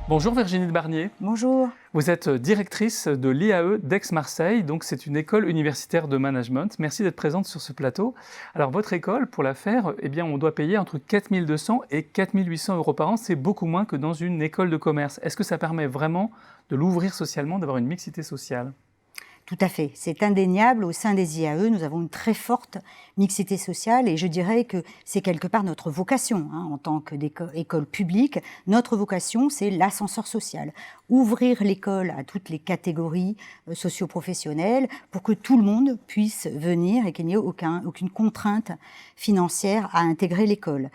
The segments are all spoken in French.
Bonjour Virginie de Barnier. Bonjour. Vous êtes directrice de l'IAE d'Aix-Marseille, donc c'est une école universitaire de management. Merci d'être présente sur ce plateau. Alors votre école, pour la faire, on doit payer entre 4 200 et 4 800 euros par an. C'est beaucoup moins que dans une école de commerce. Est-ce que ça permet vraiment de l'ouvrir socialement, d'avoir une mixité sociale ? Tout à fait, c'est indéniable. Au sein des IAE, nous avons une très forte mixité sociale et je dirais que c'est quelque part notre vocation en tant qu'école publique. Notre vocation, c'est l'ascenseur social. Ouvrir l'école à toutes les catégories socio-professionnelles pour que tout le monde puisse venir et qu'il n'y ait aucune contrainte financière à intégrer l'école.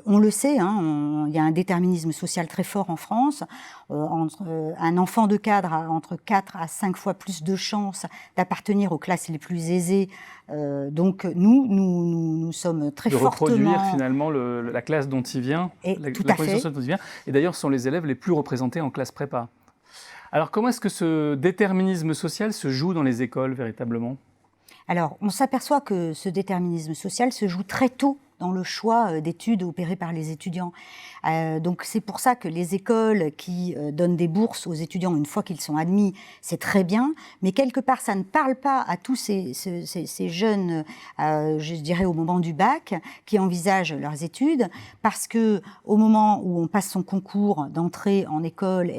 On le sait, il y a un déterminisme social très fort en France. Un enfant de cadre a entre 4 à 5 fois plus de chances d'appartenir aux classes les plus aisées. Donc nous sommes très fortement... De reproduire finalement la classe dont il vient, tout à fait. Dont il vient. Et d'ailleurs, ce sont les élèves les plus représentés en classe prépa. Alors comment est-ce que ce déterminisme social se joue dans les écoles véritablement ? Alors on s'aperçoit que ce déterminisme social se joue très tôt dans le choix d'études opérées par les étudiants. Donc c'est pour ça que les écoles qui donnent des bourses aux étudiants une fois qu'ils sont admis, c'est très bien, mais quelque part ça ne parle pas à tous ces jeunes, je dirais au moment du bac, qui envisagent leurs études, parce que au moment où on passe son concours d'entrée en école,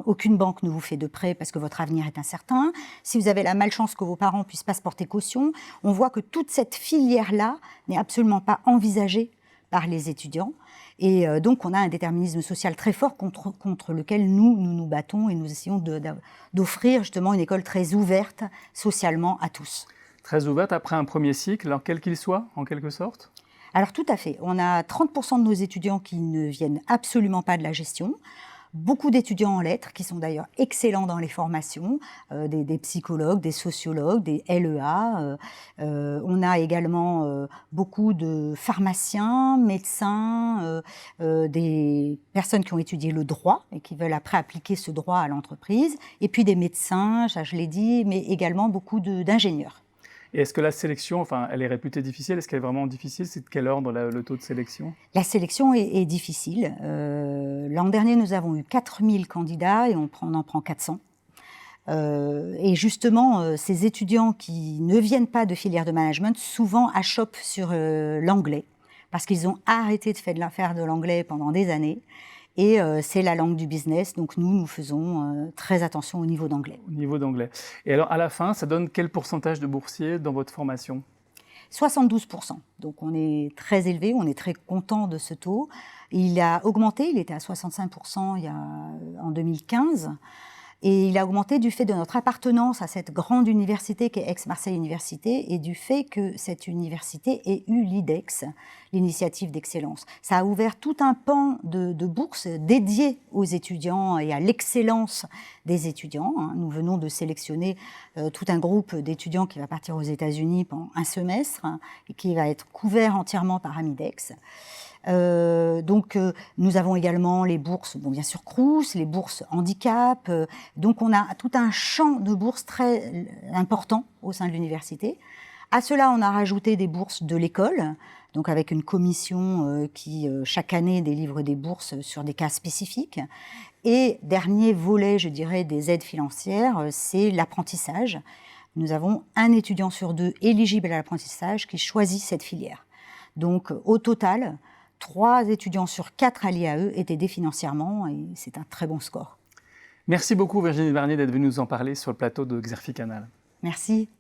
aucune banque ne vous fait de prêt parce que votre avenir est incertain. Si vous avez la malchance que vos parents puissent pas se porter caution, on voit que toute cette filière-là n'est absolument pas envisagée par les étudiants. Et donc, on a un déterminisme social très fort contre lequel nous battons et nous essayons d'offrir justement une école très ouverte socialement à tous. Très ouverte après un premier cycle, alors quel qu'il soit, en quelque sorte ? Alors tout à fait. On a 30% de nos étudiants qui ne viennent absolument pas de la gestion. Beaucoup d'étudiants en lettres, qui sont d'ailleurs excellents dans les formations, des psychologues, des sociologues, des LEA. On a également beaucoup de pharmaciens, médecins, des personnes qui ont étudié le droit et qui veulent après appliquer ce droit à l'entreprise. Et puis des médecins, ça je l'ai dit, mais également beaucoup d'ingénieurs. Et est-ce que la sélection, elle est réputée difficile ? Est-ce qu'elle est vraiment difficile ? C'est de quel ordre le taux de sélection ? La sélection est difficile. L'an dernier, nous avons eu 4000 candidats et on en prend 400. Et justement, ces étudiants qui ne viennent pas de filière de management, souvent achoppent sur l'anglais, parce qu'ils ont arrêté de faire de l'anglais pendant des années. Et c'est la langue du business, donc nous faisons très attention au niveau d'anglais. Au niveau d'anglais. Et alors, à la fin, ça donne quel pourcentage de boursiers dans votre formation ? 72%. Donc on est très élevé, on est très content de ce taux. Il a augmenté, il était à 65% en 2015. Et il a augmenté du fait de notre appartenance à cette grande université qu'est Aix-Marseille Université et du fait que cette université ait eu l'IDEX, l'initiative d'excellence. Ça a ouvert tout un pan de bourses dédiées aux étudiants et à l'excellence des étudiants. Nous venons de sélectionner tout un groupe d'étudiants qui va partir aux États-Unis pendant un semestre et qui va être couvert entièrement par Amidex. Nous avons également les bourses, bien sûr Crous, les bourses handicap. Donc on a tout un champ de bourses très important au sein de l'université. À cela, on a rajouté des bourses de l'école, donc avec une commission qui chaque année délivre des bourses sur des cas spécifiques. Et dernier volet, je dirais, des aides financières, c'est l'apprentissage. Nous avons un étudiant sur 2 éligible à l'apprentissage qui choisit cette filière. Donc au total, 3 étudiants sur 4 à l'IAE étaient aidés financièrement et c'est un très bon score. Merci beaucoup Virginie Barnier d'être venue nous en parler sur le plateau de Xerfi Canal. Merci.